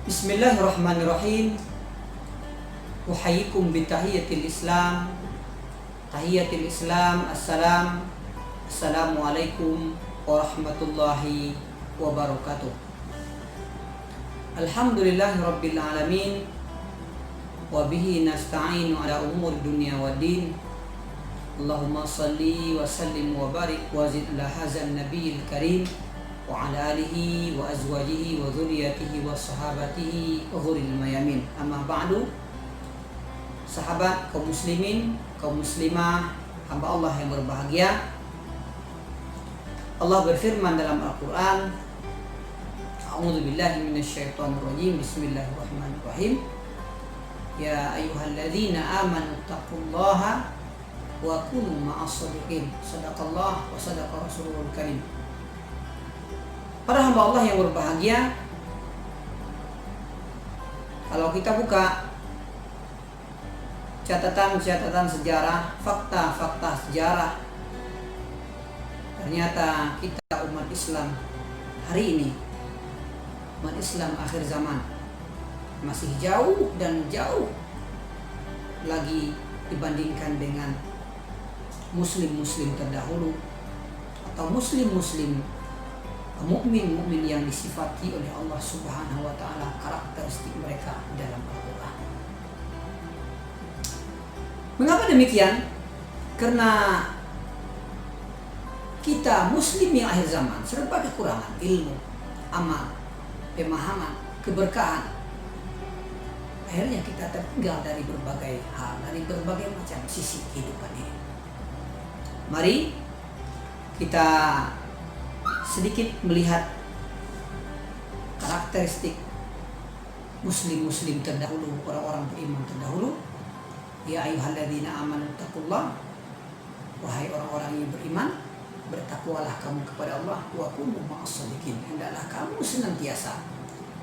Bismillahirrahmanirrahim. Uhayyikum bitahiyatil Islam. Tahiyatil Islam, Assalamualaikum warahmatullahi wabarakatuh. Alhamdulillahi rabbil alamin. Wa bihi nasta'inu ala umur dunya wa din. Allahumma salli wa sallim wa barik wa zid ala hazan nabiyil karim wa ala alihi wa azwajihi wa dhurriyyatihi wa sahabatihi wa ghuril mayamin. Amma ba'du. Sahabat kaum muslimin, kaum muslimah, hamba Allah yang berbahagia. Allah berfirman dalam Al-Quran, A'udzu billahi minasyaitonir rajim. Bismillahirrahmanirrahim. Ya ayyuhalladzina amanu taqullaha wa kunu ma'as shadiqin. Shadaqallah wa shadaqa rasulul karim. Para hamba Allah yang berbahagia, kalau kita buka catatan-catatan sejarah, fakta-fakta sejarah, ternyata kita umat Islam hari ini, umat Islam akhir zaman, masih jauh dan jauh lagi dibandingkan dengan muslim-muslim terdahulu atau muslim-muslim mukmin-mukmin yang disifati oleh Allah Subhanahu wa taala karakteristik mereka dalam Al-Qur'an. Mengapa demikian? Karena kita muslim yang akhir zaman serba kekurangan ilmu, amal, pemahaman, keberkahan. Akhirnya kita tertinggal dari berbagai hal, dari berbagai macam sisi kehidupan ini. Mari kita sedikit melihat karakteristik muslim-muslim terdahulu, orang-orang beriman terdahulu. Ya ayyuhalladzina amanu taqullah, wahai orang-orang yang beriman, bertakwalah kamu kepada Allah, wa kunu ma'as shadiqin. Hendaklah kamu senantiasa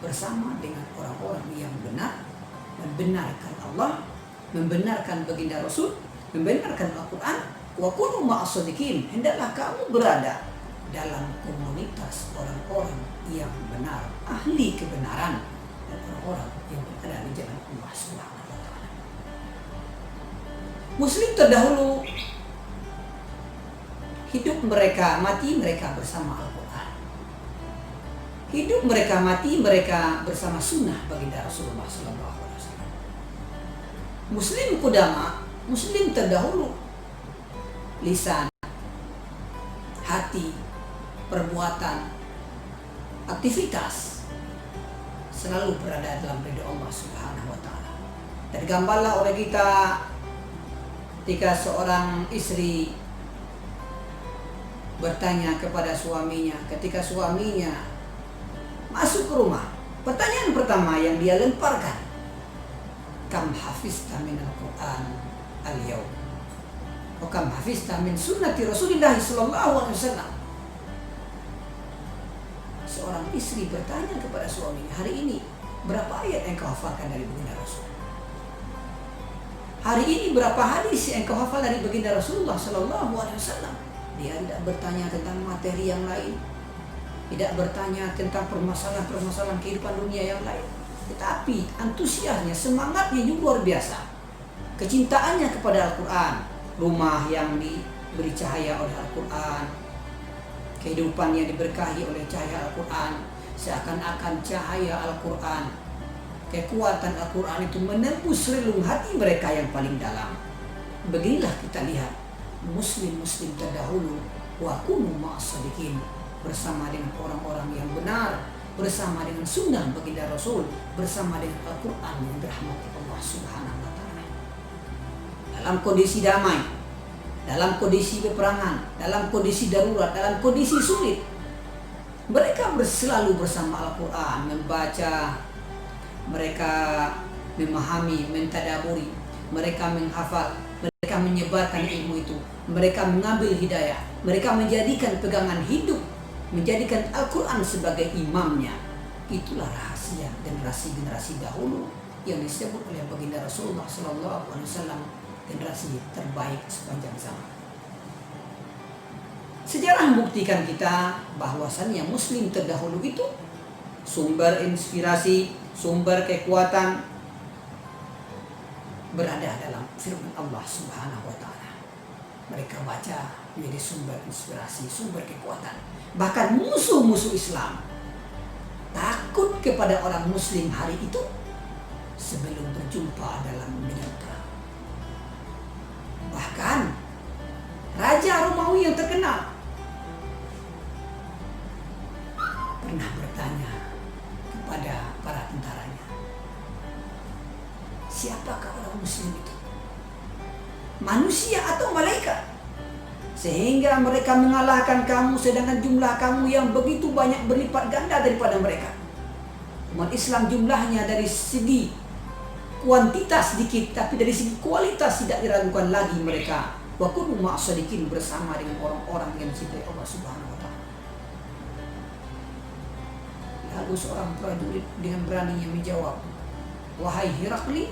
bersama dengan orang-orang yang benar, membenarkan Allah, membenarkan baginda Rasul, membenarkan Al-Quran. Wa kunu ma'as shadiqin. Hendaklah kamu berada dalam komunitas orang-orang yang benar, ahli kebenaran, dan orang-orang yang berada di jalan Allah Subhanahu wa taala. Muslim terdahulu hidup mereka, mati mereka bersama Al-Quran. Hidup mereka, mati mereka bersama sunnah baginda Rasulullah SAW. Muslim kudama, Muslim terdahulu, lisan, hati, perbuatan, aktivitas selalu berada dalam ridha Allah Subhanahu wa taala. Tergambarlah oleh kita ketika seorang istri bertanya kepada suaminya ketika suaminya masuk ke rumah. Pertanyaan pertama yang dia lemparkan, kam hafizta minal Qur'an al-yawm? Wa kam hafizta min sunnati Rasulillah sallallahu alaihi wasallam? Seorang istri bertanya kepada suaminya, hari ini berapa ayat yang kau hafalkan dari baginda Rasul? Hari ini berapa hadis yang kau hafal dari baginda Rasulullah sallallahu alaihi wasallam? Dia tidak bertanya tentang materi yang lain, tidak bertanya tentang permasalahan-permasalahan kehidupan dunia yang lain, tetapi antusiasnya, semangatnya juga luar biasa. Kecintaannya kepada Al-Quran, rumah yang diberi cahaya oleh Al-Quran, kehidupan yang diberkahi oleh cahaya Al-Quran, seakan-akan cahaya Al-Quran, kekuatan Al-Quran itu menembus relung hati mereka yang paling dalam. Beginilah kita lihat muslim-muslim terdahulu, wa kunu ma'as shadiqin, bersama dengan orang-orang yang benar, bersama dengan sunnah baginda Rasul, bersama dengan Al-Quran yang dirahmati Allah Subhanahu wa taala. Dalam kondisi damai, dalam kondisi peperangan, dalam kondisi darurat, dalam kondisi sulit, mereka selalu bersama Al-Quran, membaca, mereka memahami, mentadaburi, mereka menghafal, mereka menyebarkan ilmu itu, mereka mengambil hidayah, mereka menjadikan pegangan hidup, menjadikan Al-Quran sebagai imamnya. Itulah rahasia generasi-generasi dahulu yang disebut oleh baginda Rasulullah SAW generasi terbaik sepanjang zaman. Sejarah membuktikan kita bahwasannya muslim terdahulu itu sumber inspirasi, Sumber kekuatan berada dalam firman Allah Subhanahu wa taala. Mereka baca menjadi sumber inspirasi, sumber kekuatan. Bahkan musuh-musuh Islam takut kepada orang muslim hari itu sebelum berjumpa dalam medan perang. Bahkan Raja Romawi yang terkenal pernah bertanya kepada para tentaranya, siapakah orang muslim itu? Manusia atau malaikat? Sehingga mereka mengalahkan kamu, sedangkan jumlah kamu yang begitu banyak berlipat ganda daripada mereka. Umat Islam jumlahnya dari segi kuantitas sedikit, tapi dari segi kualitas tidak diragukan lagi mereka. Wa kunu ma'as-shadiqin, bersama dengan orang-orang yang dicintai Allah Subhanahu wa taala. Lalu seorang prajurit dengan beraninya menjawab, wahai Herakli,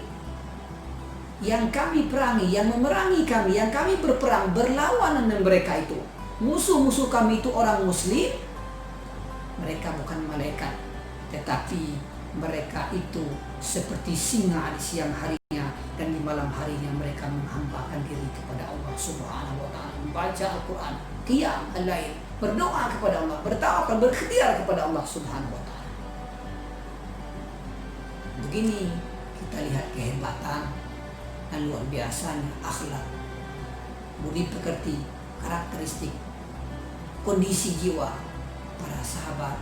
yang kami perangi, yang memerangi kami, yang kami berperang berlawanan dengan mereka itu, musuh-musuh kami itu orang muslim. Mereka bukan malaikat, tetapi mereka itu seperti singa di siang harinya, dan di malam harinya mereka menghambakan diri kepada Allah Subhanahu wa taala, membaca Al-Qur'an, qiyam al-lail, berdoa kepada Allah, bertawakal, berikhtiar kepada Allah Subhanahu wa taala. Begini kita lihat kehebatan dan luar biasanya akhlak, budi pekerti, karakteristik, kondisi jiwa para sahabat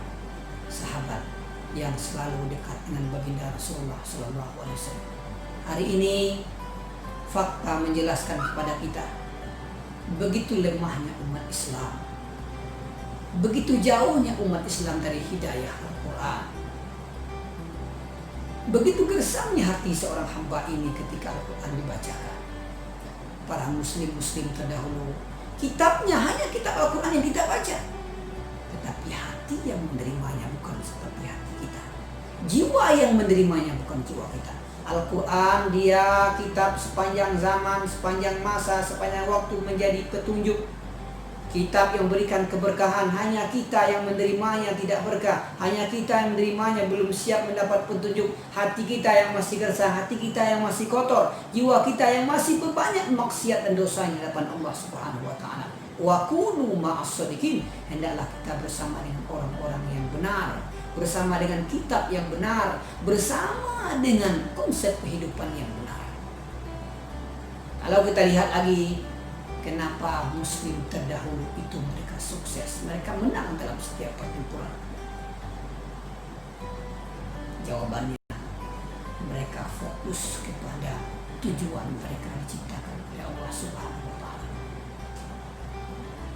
yang selalu dekat dengan baginda Rasulullah SAW. Hari ini fakta menjelaskan kepada kita begitu lemahnya umat Islam, begitu jauhnya umat Islam dari hidayah Al-Quran. Begitu gersangnya hati seorang hamba ini ketika Al-Quran dibacakan. Para muslim-muslim terdahulu, kitabnya hanya kitab Al-Quran yang kita baca, tetapi hati yang menerimanya bukan seperti hati kita, jiwa yang menerimanya bukan jiwa kita. Al-Quran dia kitab sepanjang zaman, sepanjang masa, sepanjang waktu menjadi petunjuk. Kitab yang memberikan keberkahan, hanya kita yang menerimanya tidak berkah, hanya kita yang menerimanya belum siap mendapat petunjuk. Hati kita yang masih gersang, hati kita yang masih kotor, jiwa kita yang masih berbanyak maksiat dan dosanya di hadapan Allah Subhanahu wa taala. Wa kunu ma'as-shadiqin, hendaklah kita bersama dengan orang-orang yang benar, bersama dengan kitab yang benar, bersama dengan konsep kehidupan yang benar. Kalau kita lihat lagi, kenapa muslim terdahulu itu mereka sukses, mereka menang dalam setiap pertempuran? Jawabannya, mereka fokus kepada tujuan mereka diciptakan oleh Allah Subhanahu wa taala.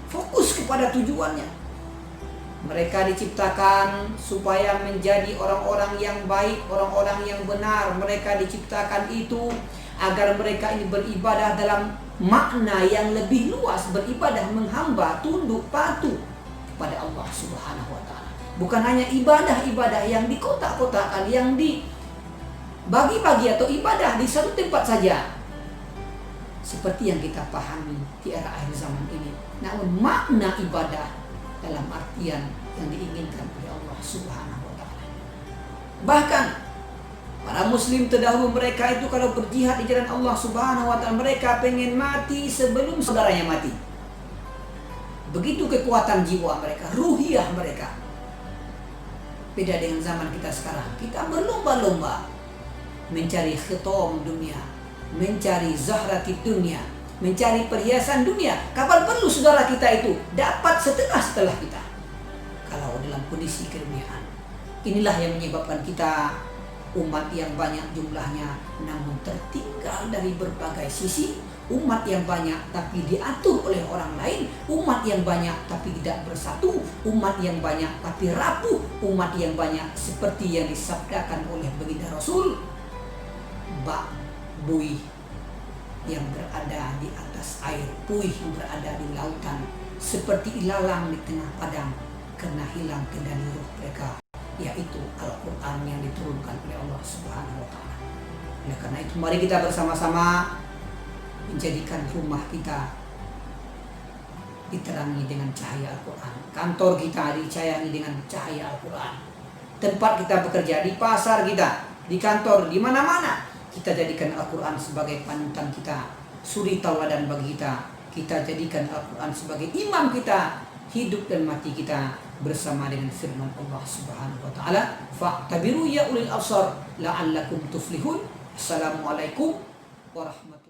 Fokus kepada tujuannya. Mereka diciptakan supaya menjadi orang-orang yang baik, orang-orang yang benar. Mereka diciptakan itu agar mereka ini beribadah dalam makna yang lebih luas, beribadah, menghamba, tunduk, patuh kepada Allah Subhanahu wa taala. Bukan hanya ibadah-ibadah yang dikotak-kotakan, yang dibagi-bagi atau ibadah di satu tempat saja, seperti yang kita pahami di era akhir zaman ini. Namun makna ibadah dalam artian yang diinginkan oleh Allah Subhanahu wa taala. Bahkan para muslim terdahulu mereka itu kalau berjihad di jalan Allah Subhanahu wa taala, mereka pengen mati sebelum saudaranya mati. Begitu kekuatan jiwa mereka, ruhiyah mereka. Beda dengan zaman kita sekarang. Kita berlomba-lomba mencari khitam dunia, mencari zahratid dunia, mencari perhiasan dunia. Kapan perlu saudara kita itu dapat setengah setelah kita, kalau dalam kondisi keduniaan. Inilah yang menyebabkan kita umat yang banyak jumlahnya namun tertinggal dari berbagai sisi, umat yang banyak tapi diatur oleh orang lain, umat yang banyak tapi tidak bersatu, umat yang banyak tapi rapuh, umat yang banyak seperti yang disabdakan oleh baginda Rasul, bak buih yang berada di atas air, buih yang berada di lautan, seperti ilalang di tengah padang karena hilang kendali ruh mereka, yaitu Al-Quran yang diturunkan oleh Allah Subhanahu wa taala. Oleh karena itu mari kita bersama-sama menjadikan rumah kita diterangi dengan cahaya Al-Quran, kantor kita dicahayai dengan cahaya Al-Quran, tempat kita bekerja, di pasar kita, di kantor, di mana-mana. Kita jadikan Al-Quran sebagai panutan kita, suri tauladan bagi kita. Kita jadikan Al-Quran sebagai imam kita, hidup dan mati kita bersama dengan firman Allah Subhanahu wa taala, fa'tabiru ya ulil absar la'allakum tuflihun. Assalamualaikum warahmatullahi wabarakatuh.